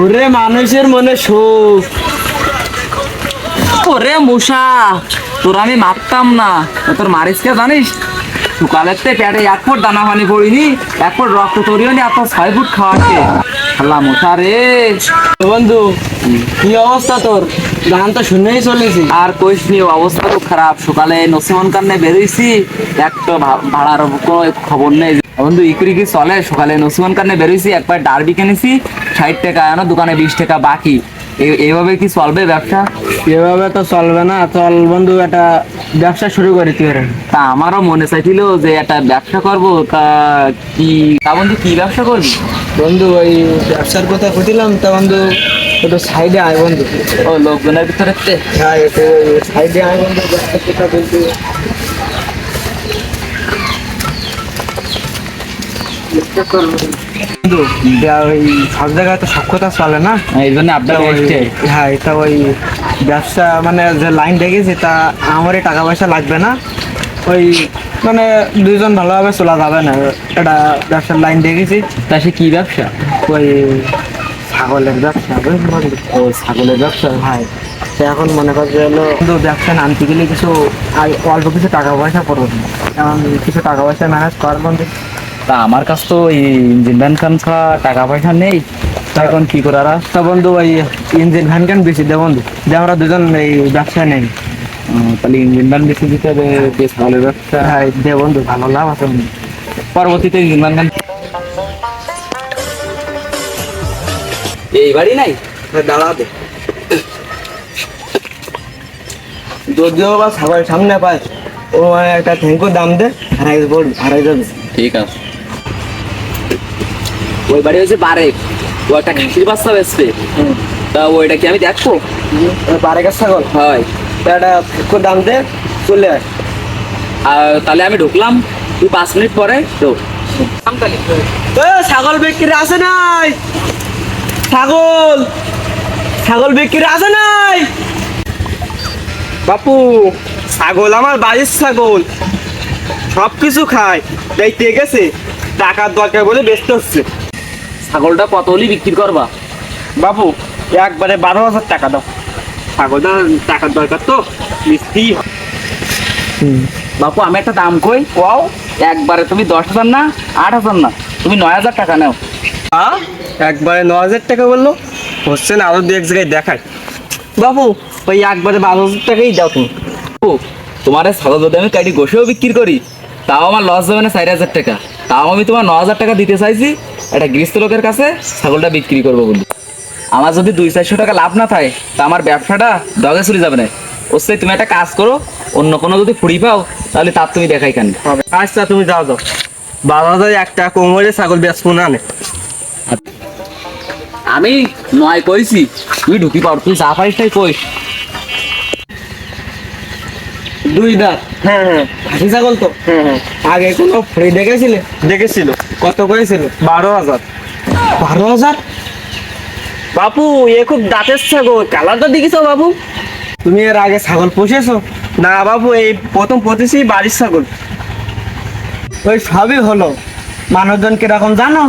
ওরে মানুষের মনে সুখ। ওরে মশা, তোর আমি মারতাম না, তোর মারিস কে জানিস? সকালের পেটে 1 ফুট দানা পানি পড়িনি, 1 ফুট রক্ত তৈরিও নি, আপনার 6 ফুট খাওয়াচ্ছে। আল্লাহ মশা রে। বন্ধু কি অবস্থা তোর? গান তো শুনেই চলেছি। আর কইস নি, অবস্থা খুব খারাপ। সকালে নসিমন কান্নে বেরোইছি, একটা ভাড়ার কোনো খবর নেই। বন্ধু ইকুরি কি চলে? সকালে নসিমন কান্নে বেরোইছি, একবার ডারবি কিনেছি 60 টাকা, এখনো দোকানে 20 টাকা বাকি। এইভাবে কি চলবে ব্যবসা? এভাবে তো চলবে না। চল বন্ধু একটা ব্যবসা শুরু করি তুই। তা আমারও মনে চাইছিল যে একটা ব্যবসা করব। তা বন্ধু কি ব্যবসা করবি? বন্ধু ওই ব্যবসার কথা কইছিলাম, তা বন্ধু একটু সাইডে আয় বন্ধু। ও লোকজনের ভিতরে হ্যাঁ একটু সাইডে আয় বন্ধু, ব্যবসার কথা বলতে। বন্ধু ওই সব জায়গায় তো সব কথা চলে না, এই জন্য আপনার হ্যাঁ এটা ওই ব্যবসা মানে যে লাইন দেখেছি, তা আমারই টাকা পয়সা লাগবে না। ওই মানে দুইজন ভালোভাবে চলা যাবে না, একটা ব্যবসার লাইন দেখেছি। তা সে কি ব্যবসা? ওই ছাগলের ব্যবসা। ও ছাগলের ব্যবসা। ভাই তো এখন মনে কর যে হলো কিন্তু ব্যবসা নামতে গেলে কিছু অল্প কিছু টাকা পয়সা পড়বে, এখন কিছু টাকা পয়সা ম্যানেজ কর বন্ধু। তা আমার কাছে তো এই ইঞ্জিন ভ্যান খান ছাড়া টাকা পয়সা নেই, তা এখন কি করে? আর তা বন্ধু ওই ইঞ্জিন ভ্যান ক্যান বেশি দে বন্ধু, যে আমরা দুজন এই ব্যবসায় নেই। তাহলে ইঞ্জিন ভ্যান বেশি দিতে হবে, বেশ ভালো ব্যবসা। হ্যাঁ দে বন্ধু, ভালো লাভ আছে বন্ধু। পরবর্তীতে ইঞ্জিন ভ্যান এই বাড়ি নাই দাঁড়াবে যদিও বা ছাগল সামনে পায়, ও মানে একটা থ্যাংকু দাম দে, হারাই যাবে। ঠিক আছে। ওই বাড়ি হচ্ছে বারেক, ও একটা খাসির বাচ্চা বেচবে। তা ওইটা কি আমি দেখবো? বারেকের ছাগল হয়। তা একটা থ্যাংকু দাম দে, চলে আয়। আর তাহলে আমি ঢুকলাম, তুই 5 মিনিট পরে ঢুক। ছাগল বিক্রি আছে নাই? ছাগল ছাগল বিক্রি আছে নাই? বাপু ছাগল আমার বাড়ির ছাগল, সব কিছু খায়, দেখতে গেছে টাকার দরকার বলে ব্যস্ত হচ্ছে। ছাগলটা কত হলি বিক্রি করবা? বাবু একবারে 12,000 টাকা দাও, ছাগলটা টাকার দরকার তো মিষ্টি। বাপু আমি একটা দাম কই, ওয়াও একবারে তুমি 10,000 না 8,000 না, তুমি 9,000 টাকা নাও। একবারে 9,000 টাকা বললো, হচ্ছে না আরো দু এক জায়গায় দেখায়। বাবু ওই একবারে 12,000 টাকাই দাও তুমি। ও তোমার এই ছাগল যদি আমি কাটি গোসেও বিক্রি করি, তাও আমার লস যাবে না 4,000 টাকা। তাও আমি তোমার 9,000 টাকা দিতে চাইছি একটা গৃহস্থ লোকের কাছে ছাগলটা বিক্রি করবো বলি। আমার যদি 200-400 টাকা লাভ না থাকে, তা আমার ব্যবসাটা দগে চলে যাবে না। ওসে তুমি একটা কাজ করো, অন্য কোনো যদি ফুড়ি পাও তাহলে তার তুমি দেখাই কেন। আচ্ছা তুমি যাও যাও, 12,000 একটা কোমরে ছাগল বেচবো না নে। আমি 9 কইছি, তুই ঢুকি পাও, তুই যা পারিস তাই কইস। 2 দাঁত। হ্যাঁ হ্যাঁ খাসি ছাগল তো। আগে কোনো ফ্রি দেখেছিলে? দেখেছিল। কত করেছিল? 12,000। 12,000? বাপু এ খুব দাঁতের ছাগল, কালারটা দেখিছো বাবু? তুমি এর আগে ছাগল পুষেছো? না বাবু এই প্রথম পুষেছি বাড়ির ছাগল। ওই সবই হলো, মানুষজন কিরকম জানো?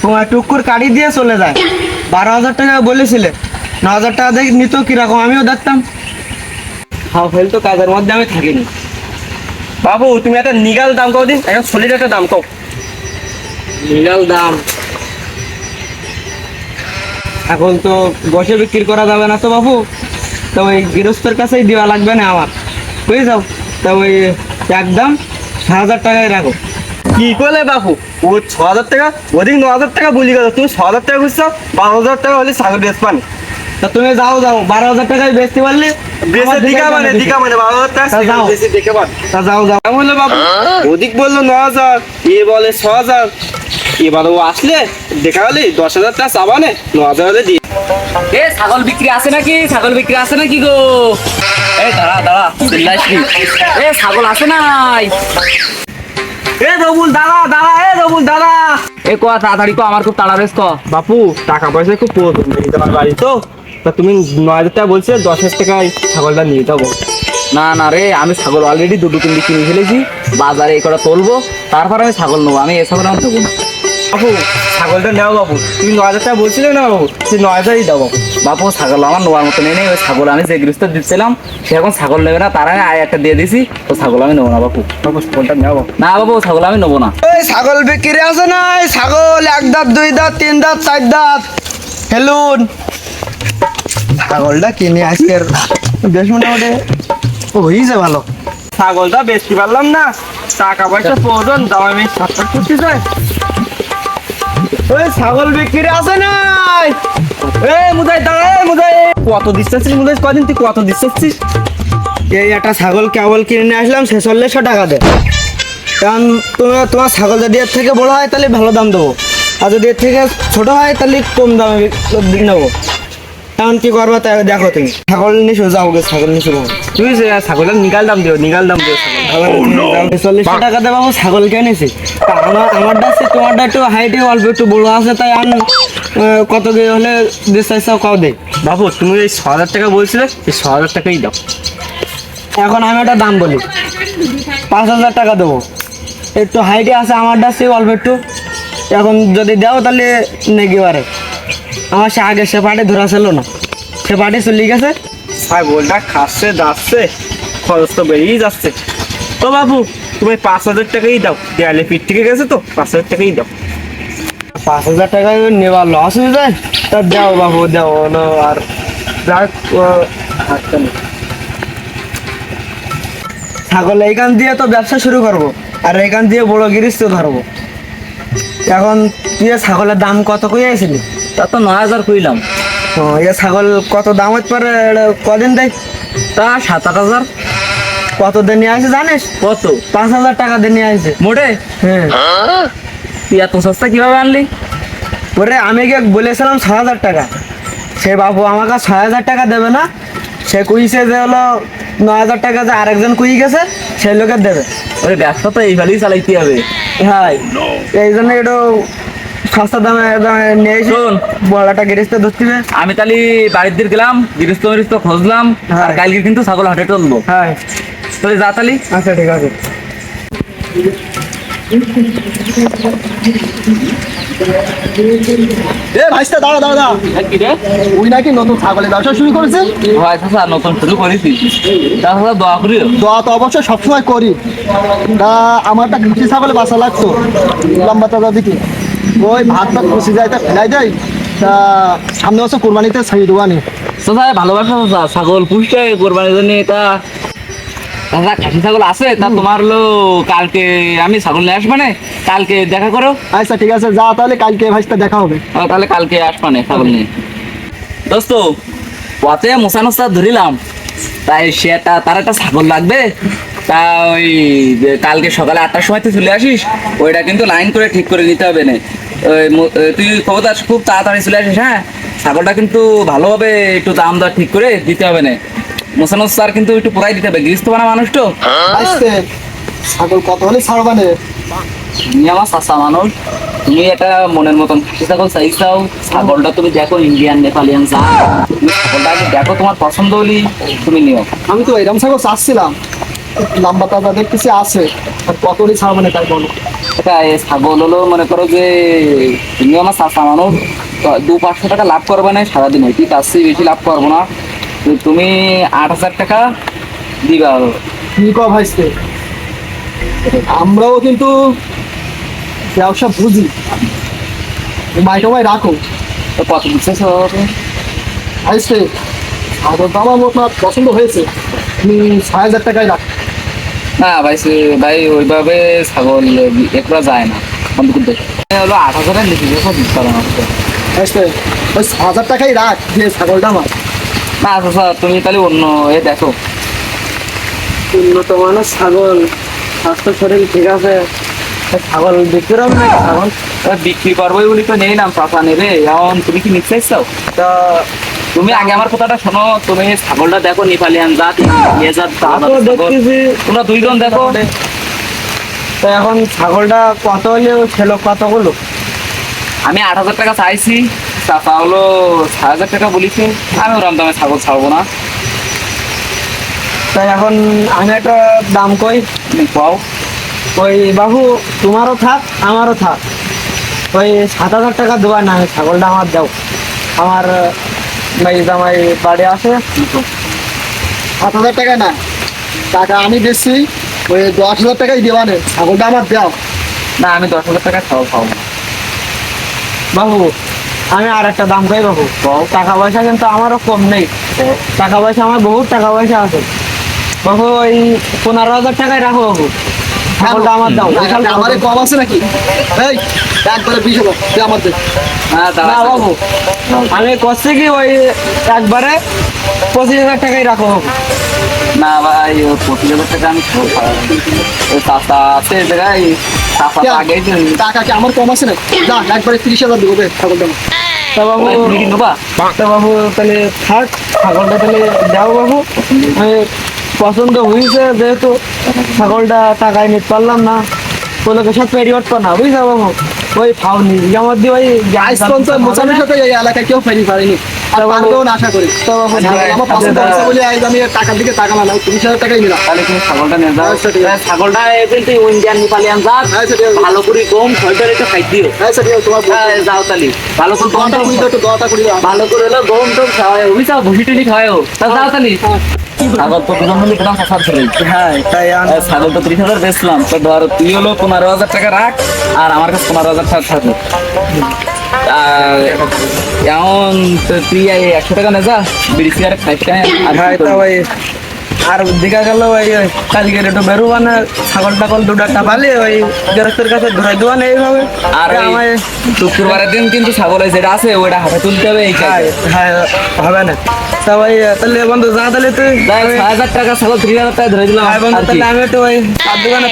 তোমার টুকুর কাটি দিয়ে চলে যায়। 12,000 টাকা বলেছিলে, 9,000 টাকা দেখে নিত কিরকম, আমিও দেখতাম। হাফ হেল তো কাজের মধ্যে আমি থাকিনি। বাবু তুমি একটা নিগাল দাম কও দিন, একটা সলিড একটা দাম কও। নিগাল দাম এখন তো বসে বিক্রি করা যাবে না তো বাবু, তো ওই গৃহস্থের কাছেই দেওয়া লাগবে না আমার, বুঝে যাও। তা ওই একদম 6,000 টাকায় রাখো। কি করলে বাবু? ও 6,000 টাকা, ওদিক 9,000 টাকা বলি গেল, তুমি 6,000 টাকা বুঝছো? 12,000 টাকা হলে ছাগল বেচ পানি। তা তুমি যাও যাও, 12,000 টাকায় বেচতে পারলে ওদিক বললো 9,000, এ বলে 6,000। এবার ও আসলে দেখা গেলে 10,000 টাকা চাবা নে, 9,000 হলে দিয়ে। এ ছাগল বিক্রি আছে নাকি? ছাগল বিক্রি আছে নাকি গো? এই দাঁড়া দাঁড়া, এ ছাগল আছে নাই? এ রবুল দাদা দাদা, এ রবুল দাদা, এ ক তাড়াতাড়ি ক, আমার খুব তাড়া বেশ ক। বাপু টাকা পয়সা খুব প্রয়োজন তোমার বাড়ি তো, তা তুমি 9,000 টাকা বলছিলে, 10,000 টাকায় ছাগলটা নিয়ে যাবো। না না রে, আমি ছাগল অলরেডি 2-3 কিনে ফেলেছি, বাজারে এই কটা তুলবো, তারপর আমি ছাগল নেবো। আমি এ ছাগল আনতে বলবো। বাবু ছাগলটা নেও বাবু, তুমি 9,000 টাকা বলছিলে না বাবু, সেই 9,000ই দাও বাবু। বাপু ছাগল আমার নেওয়ার মতো নেই, ওই ছাগল আমি যে গৃহস্থ দিচ্ছিলাম সে এখন ছাগল নেবে না, তার আগে আয় একটা দিয়ে দিছি, তো ছাগল আমি নেবো না বাপু। বাবু ছাগলটা নেও বাবু। না বাবু ছাগল আমি নেবো না। ওই ছাগল বিক্রি আছে না? এই ছাগল 1 দাঁত 2 দাঁত 3 দাঁত 4 দাঁত হেলুন। ছাগলটা কিনে আজকের বেশ মোটামুটি হয়েছে ভালো। ছাগলটা বেচতে পারলাম না, টাকা পয়সা প্রয়োজন, দাম আমি সাতটা করতে চাই। ওই ছাগল বিক্রি আছে নাই? মুদাই দাঁড়া, মুদাই কত দিচ্ছিস মুদাই? কদিন তুই কত দিচ্ছিস? এই একটা ছাগল কেবল কিনে নিয়ে আসলাম 4600 টাকা দে। কারণ তোমার ছাগল যদি এর থেকে বড় হয় তাহলে ভালো দাম দেবো, আর যদি এর থেকে ছোট হয় তাহলে কম দামে নেবো। এখন কি করবা তাই দেখো, তুমি ছাগল নিশো যাও গে, ছাগল নিশো তুই যে ছাগলের নিগাল দাম দিও, নিগাল দাম দিও। 4600 টাকা দেবো ছাগল কিনেছি। আমারটা আছে, তোমারটা একটু হাইটে অল্প একটু বড় আছে, তাই কত গিয়ে হলে দিচ্ছ কাউ দে। বাবু তুমি এই 6,000 টাকা বলছিলে, এই 6,000 টাকাই দাও। এখন আমি একটা দাম বলি, 5,000 টাকা দেবো। একটু হাইটে আছে, আমারটা আছে অল্প একটু। এখন যদি দাও তাহলে নেগি পারে। আমার সে আগে সে পাটে ধরা ছিল না, সে পাটে চলে গেছে। ছাগলটা খাচ্ছে যাচ্ছে, খরচ তো বেরিয়েই যাচ্ছে। তো বাবু তুমি 5,000 টাকাই দাও, দেয়ালে পিঠ থেকে গেছে তো 5,000 টাকাই দাও। 5,000 টাকা নেওয়ার লস হয়ে যায়, তা দাও বাবু দাও হলো। আর যাক, ছাগল এইখান দিয়ে তো ব্যবসা শুরু করব, আর এইখান দিয়ে বড় গৃহস্থ ধরবো। এখন তুই ছাগলের দাম কত কই আইছিলি? তা তো 9,000 কইলাম। ও এ ছাগল কত দাম হতে পারে? এটা কদিন দেয়? তা 7-8 হাজার। কত দিয়ে নিয়ে আসে জানিস? কত? 5,000 টাকা দিয়ে নিয়ে আসে। মোটে? হ্যাঁ। তুই এত সস্তা কিভাবে আনলি? ওরে আমি গিয়ে বলেছিলাম 6,000 টাকা, সে বাবু আমাকে 6,000 টাকা দেবে না, সে কুইছে যে হলো 9,000 টাকা যে আরেকজন কুই গেছে সেই লোকের দেবে। ওই ব্যবসা তো এইভাবেই চালাইতে হবে। হ্যাঁ, এই জন্য একটু সস্তা দামে নিয়ে এসে শোন, বড়টা গৃহস্থ ধরতে হবে। আমি তাহলে বাড়ির দিকে গেলাম, গৃহস্থ মিরিস্ত খুঁজলাম, আর হ্যাঁ। কালকে কিন্তু ছাগল হাটে তুলবো। হ্যাঁ তুই যা তালি। আচ্ছা ঠিক আছে। এ ভাইস্তা দাঁড়া দাঁড়া দাঁড়া, ওই নাকি নতুন ছাগলের ব্যবসা শুরু করেছে। ভাই চাচা নতুন শুরু করেছি, তাছাড়া দোয়া করি। দোয়া তো অবশ্যই সবসময় করি। তা আমারটা কৃষি ছাগলে বাসা লাগতো লম্বা চাচা দিকে, ওই ভাত ভাত খুশি যায় তা ফেলাই যায়। তা সামনে বছর কোরবানিতে ছাড়িয়ে দেবো আনি। চাচা ভালোবাসা চাচা, ছাগল পুষতে কোরবানির জন্য। তা চাচা খাসি ছাগল আছে, তা তোমার হলো কালকে আমি ছাগল নিয়ে আসবানে, কালকে দেখা করো। আচ্ছা ঠিক আছে, যা তাহলে কালকে ভাইস্তা দেখা হবে। তাহলে কালকে আসবানে ছাগল নিয়ে। দোস্ত পথে মোসানোস্তা ধরিলাম, তাই সে তার একটা ছাগল লাগবে। তা ওই যে কালকে সকালে 8টার সময় তুই চলে আসিস, ওইটা কিন্তু লাইন করে ঠিক করে নিতে হবে না। তুই খবরদার খুব তাড়াতাড়ি চলে আসিস। হ্যাঁ, ছাগলটা কিন্তু ভালোভাবে একটু দাম দর ঠিক করে দিতে হবে না। মোসানোস স্যার কিন্তু একটু পুরাই দিতে হবে, গৃহস্থবানা মানুষ তো। ছাগল কত হলে ছাড়বানে? তুমি আমার চাষা মানুষ, তুমি এটা মনের মতন খাসি ছাগল চাইছাও। ছাগলটা তুমি দেখো ইন্ডিয়ান নেপালিয়ান যা, তুমি ছাগলটা আগে দেখো, তোমার পছন্দ হলি তুমি নিও। আমি তো এরকম ছাগল চাচ্ছিলাম, লম্বা তাজা দেখতেছি আছে, কত হলে ছাড়বানে তাই বলো। এটা এই ছাগল হলো মনে করো যে তুমি আমার চাষা মানুষ, 200-500 টাকা লাভ করবে না সারাদিন, হইতে তার চেয়ে বেশি লাভ করবো না। তো তুমি 8,000 টাকা দিবা। কি কও ভাইস্তে, আমরাও কিন্তু ব্যবসা বুঝি, মাইটা রাখো। তো কত দিচ্ছে ভাইস্তে ছাগল তো আমার আপনার পছন্দ হয়েছে, তুমি 6,000 টাকায় রাখো। না ভাই ভাই ওইভাবে ছাগল একরা যায় না, বন্ধ করতে হলো 8,000-এর লিখে দিতে পারো না। ভাইস্তে ওই 6,000 টাকাই রাখ, যে ছাগলটা আমার। না আচ্ছা তুমি তাহলে অন্য এ দেখো। উন্নত মানের ছাগল, স্বাস্থ্য শরীর ঠিক আছে, ছাগল বিক্রি হবে না? ছাগল বিক্রি করবোই বলি তো নেই নাম চাষা নেবে, এখন তুমি কি নিতে চাইছো? তা তুমি আগে আমার কথাটা শোনো, তুমি ছাগলটা দেখো নেপালিয়ান জাত, ইয়ে জাত, দেখতেছি তোমরা দুইজন দেখো। তো এখন ছাগলটা কত হলে ছিল, কতগুলো? আমি 8,000 টাকা চাইছি, চাষা হলো 6,000 টাকা বলিছে। আমি ওরম দামে ছাগল ছাড়বো না। তাই এখন আমি একটা দাম কই, তুমি পাও। ওই বাবু তোমারও থাক আমারও থাক, ওই 7,000 টাকা দেওয়া না, ছাগলটা আমার দাও। আমার মেয়ে জামাই বাড়ি আছে। 7,000 টাকা না, টাকা আমি দিচ্ছি, ওই 10,000 টাকাই দেওয়া নেই, ছাগলটা আমার দাও। না আমি 10,000 টাকা ছাগল খাবো না। বাবু আমি আর একটা দাম চাই বাবু, টাকা পয়সা কিন্তু আমারও কম নেই, টাকা পয়সা আমার বহুত টাকা পয়সা আছে বাবু। ওই 15,000 টাকায় রাখো বাবু, ছাগলটা আমার দাও। আমারে কম আছে নাকি? এই একবারে 20,000 দে আমার দে। হ্যাঁ না বাবু, আমি করছি কি ওই একবারে 25,000 টাকাই রাখো বাবু। না ভাই, ও 25,000 টাকা আমি ছাগল খাবো না। ওই চাচা আছে এই জায়গায়, চাচা তো আগেই টাকা কি আমার কম আছে না? না একবারে 30,000 দেবো, দে ছাগলটা আমার। তা বাবু, নেবা। তা বাবু তাহলে থাক, ছাগলটা তাহলে দাও বাবু। আমি পছন্দ হয়েছে যেহেতু ছাগলটা টাকায় নিতে পারলাম না, তোকে সাথে পেরিয়ড কর না বুঝছো বাবু। ওই ফাউনি আমার দিয়ে ওই আইস পঞ্চাশ মোচামের সাথে এই এলাকায় কেউ ফেরি পারেনি, আর পারবেও না আশা করি। তো বাবু ছাগল আমার পছন্দ হচ্ছে বলে আজ আমি টাকার দিকে তাকালাম না, 30,000 টাকাই নিলাম। তাহলে তুমি ছাগলটা নিয়ে যাও। আচ্ছা, ঠিক আছে। ছাগলটা কিন্তু ইন্ডিয়ান নেপালিয়ান জাত, আচ্ছা, ঠিক আছে। ভালো করে কম শরীরটা একটু খাই দিও। আচ্ছা ঠিক আছে, তোমার যাও তাহলে ভালো করে গম দটা টম কুড়ি দাও, একটু দটা কুড়ি দাও। ভালো করে হলো গম টম খাওয়ায়, বুঝছো, ভুসি টুসি খাওয়ায়। তা যাও তাহলে। ছাগল তো দুজন মিলে কেনা ফসাদ ছিল। হ্যাঁ তাই ছাগল তো 30,000 বেচলাম, তো ধর তুই হলো 15,000 টাকা রাখ, আর আমার কাছে 15,000 টাকা থাকবে। আর এমন তো তুই 100 টাকা নে যা, বিড়ি সিগারেট খাইতে খাই আর হ্যাঁ তা ভাই, আর দেখা গেল ওই কালকে একটু বেরোবা না, ছাগল টাগল দুটা টাপালে ওই গেরস্তের কাছে ধরে দেওয়া নেই এইভাবে। আর আমায় শুক্রবারের দিন কিন্তু ছাগল যেটা আছে ওইটা হাতে তুলতে হবে। এই হ্যাঁ হ্যাঁ হবে না। তা ভাই তাহলে বন্ধু যা, তাহলে তুই 6,000 টাকা ছাগল 30,000 টাকা ধরে দিলাম। হ্যাঁ বন্ধু, আর কি? তাহলে আমি একটু ওই দোকানে